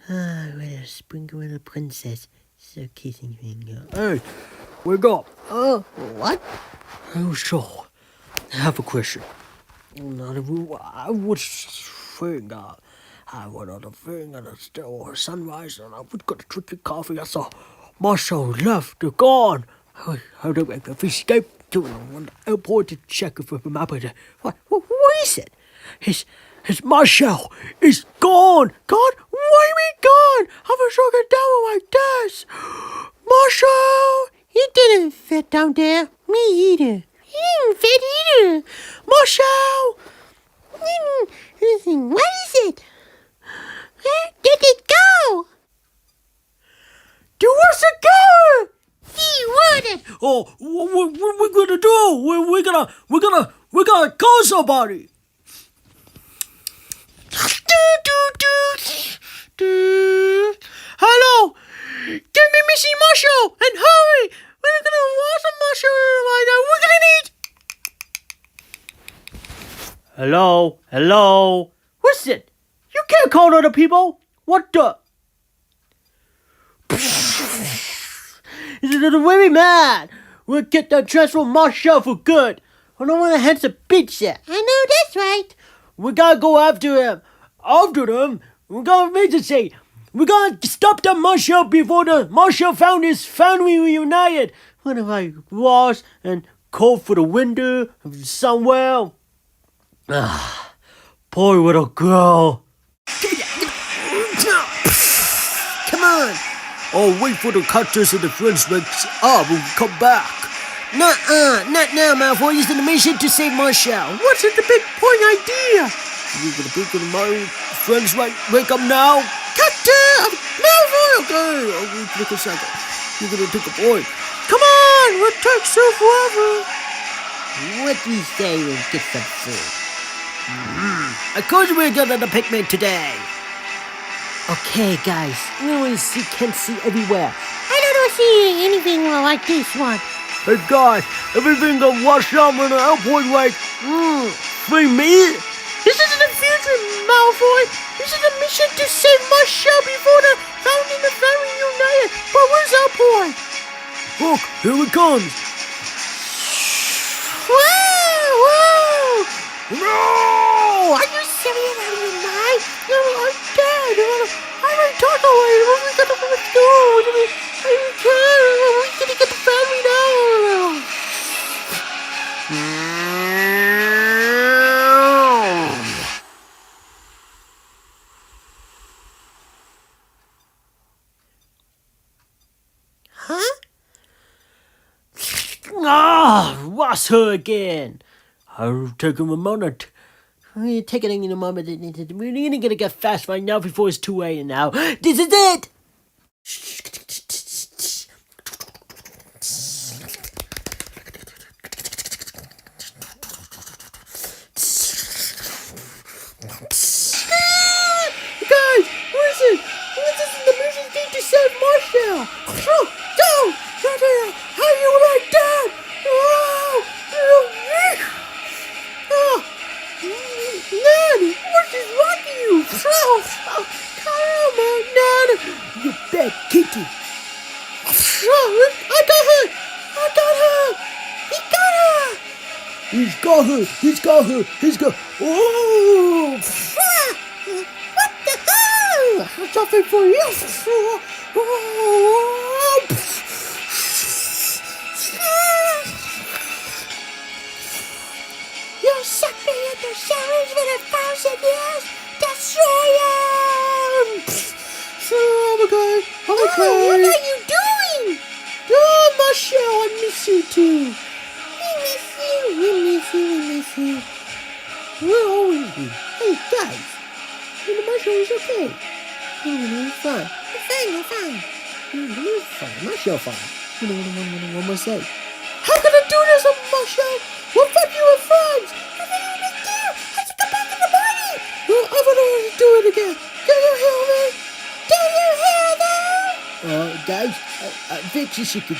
Ah, what a sprinkle little princess. So kissing finger. Hey, wake up. What? Oh, so, I have a question. I was thinking, I went on a thing at the sunrise and I was gonna drink your coffee. I saw Marcel left, they're gone. I've escaped to the airport to check if I'm up with it. What is it? His Marcel is gone. Gone? Why me gone? I was looking down on my desk. Marcel! He didn't fit down there. Me either. He didn't fit either. Marcel! What is it? Where did it go? Do what's it go? He wanted. Oh, what we gonna do? We're gonna call somebody. Hello, give me Missy Marshall and hurry. We're gonna want some mushroom right now. We're gonna need. Hello. What's it? You can't call other people. What the? This is very mad. We'll get that transfer Marshall for good. I don't want to hands a bitch yet. I know that's right. We gotta go after him. After them, we got emergency. We gotta stop the Marshall before the Marshall found his family reunited. What if I was and called for the window somewhere? Ah, poor little girl. Come on. Oh, wait for the cutters and the friends mix up and come back. Not now, Malfoy. He's on a mission to save Marcel. What's the big point idea? You're gonna pick on my friends wake up now? Cutter! Malfoy! Okay, I'll take a second. You're gonna take a point. Come on! It takes so forever. What do you say we get some food? Of course we're gonna the picnic today. Okay, guys. We only can see everywhere. I don't see anything like this one. Hey guys, everything got washed out on the airport like, free meat? This isn't the future, Malfoy. This is a mission to save Marcel before the founding the family united. But where's our point? Look, here it comes. Whoa! No! Are you serious? Out of your mind? No, I'm dead. I'm in talk away. We gotta go. We gotta get the family now. Huh? What's her again? I'll take him a moment. We're taking in a moment. We're gonna get fast right now before it's too late now. This is it! Guys, listen! This is the emergency to save Marcel! Go! How you like that? Nana, what is wrong with you? Come on, Nana. You bad kitty. I got her. He's got her. Oh! What the hell? I'm something for you. You suck me in the showers for 1,000 years. Destroy him! I'm okay. Oh, what are you doing? Oh, Marcel, I miss you too. We miss you. We'll always be. Hey, guys. Marcel is okay. He's fine. You're fine. He's fine. Marcel fine. What must I say? How can I do this, Marcel? We'll fuck you with friends. Let's go back in the morning. I don't want to do it again. Do you hear me? Guys, I think you should go.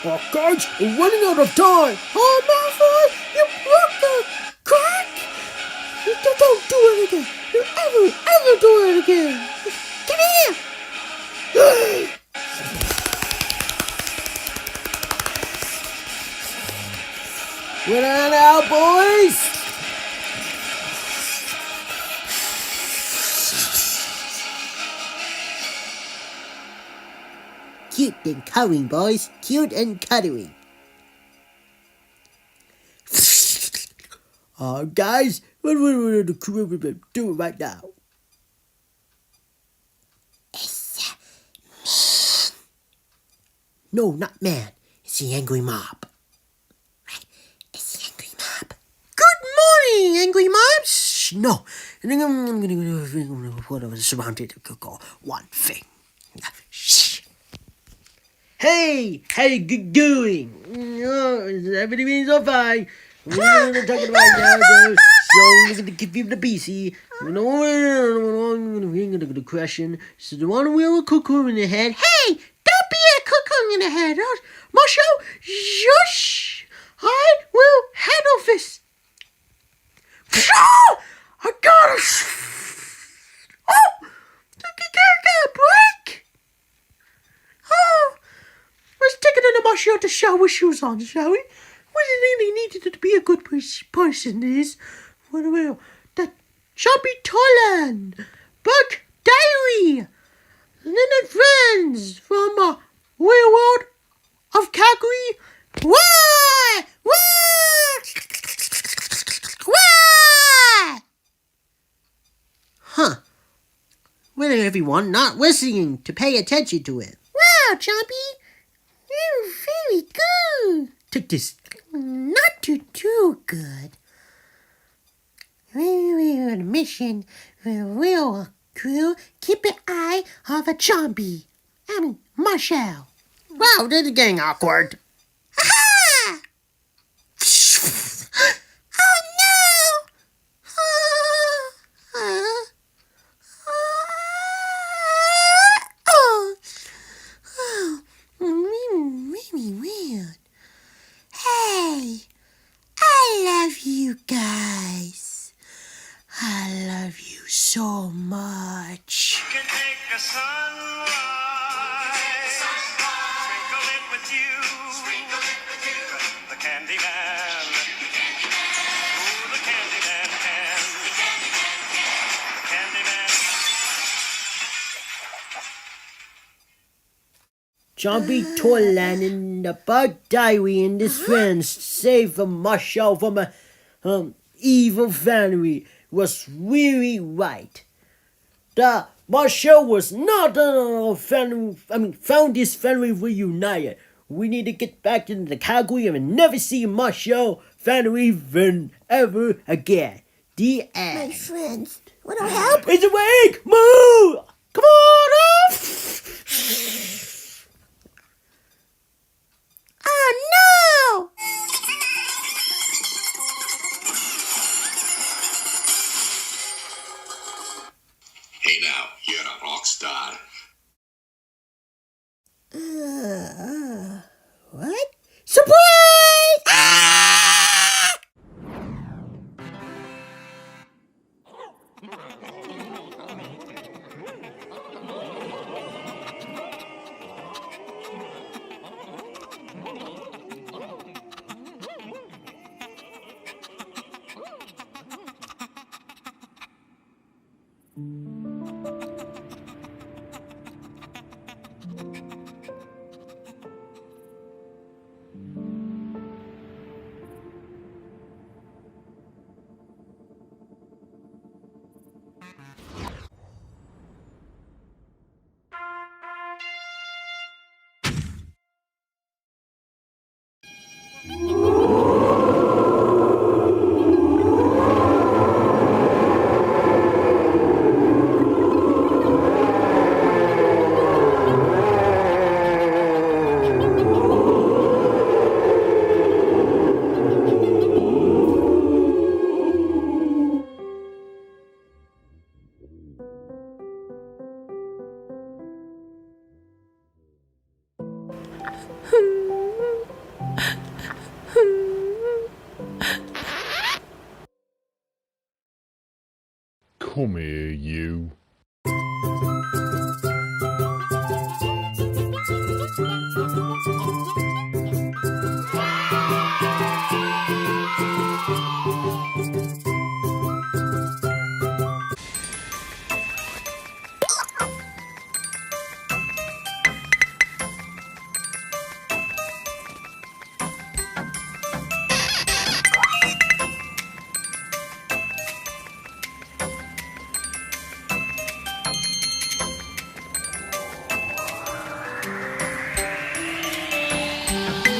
Oh, guys, we're running out of time. Oh, Malfoy, you broke the crack. You don't do it again. You ever do it again. Come here! Get on out, boys! Cute and cuddling, boys. Cute and cuddling. Guys, what do we do right now? No, not man. It's the angry mob. Right? It's the angry mob. Good morning, angry mob. Shh, no. I'm gonna put over surrounded one thing. Shh. Hey, how you doing? Everything's all fine. We're talking about now, so we're gonna give you the BC. We're gonna question. So the one wheel of cuckoo in the head. Hey, don't be a cuckoo in the head. Marcel, shush. I will handle this. I got it. Oh, the break. Oh, let's take it into Marcel to shower shoes on, shall we? What is it really needed to be a good person is? Well, the Chompy Toyland, Buck Diary, and then the friends from Real World of Calgary. Why? Huh. Well, everyone not listening to pay attention to it. Wow, Chompy, you're very good. Take this. Not too good. We're on a mission with a real crew. Keep an eye on the Chompy. Marcel. Wow, this is getting awkward. Ha! Oh no! Really weird. Hey, I love you guys. I love you so much. You can take a sunrise, sprinkle it with you, the candy man. Ooh, the candy man can. The candy man. Chompy Toyland and the Bug Diary and his friends saved from Marcel from a evil family was really right. The Marcel was not a family. Found his family reunited. We need to get back into the Calgary and never see Marcel family even ever again. The end. My friends, want to help? It's awake! Move! Come on up! Oh no! Hey now, you're a rock star. What? Surprise! Ah! Come here, you.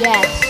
Yes.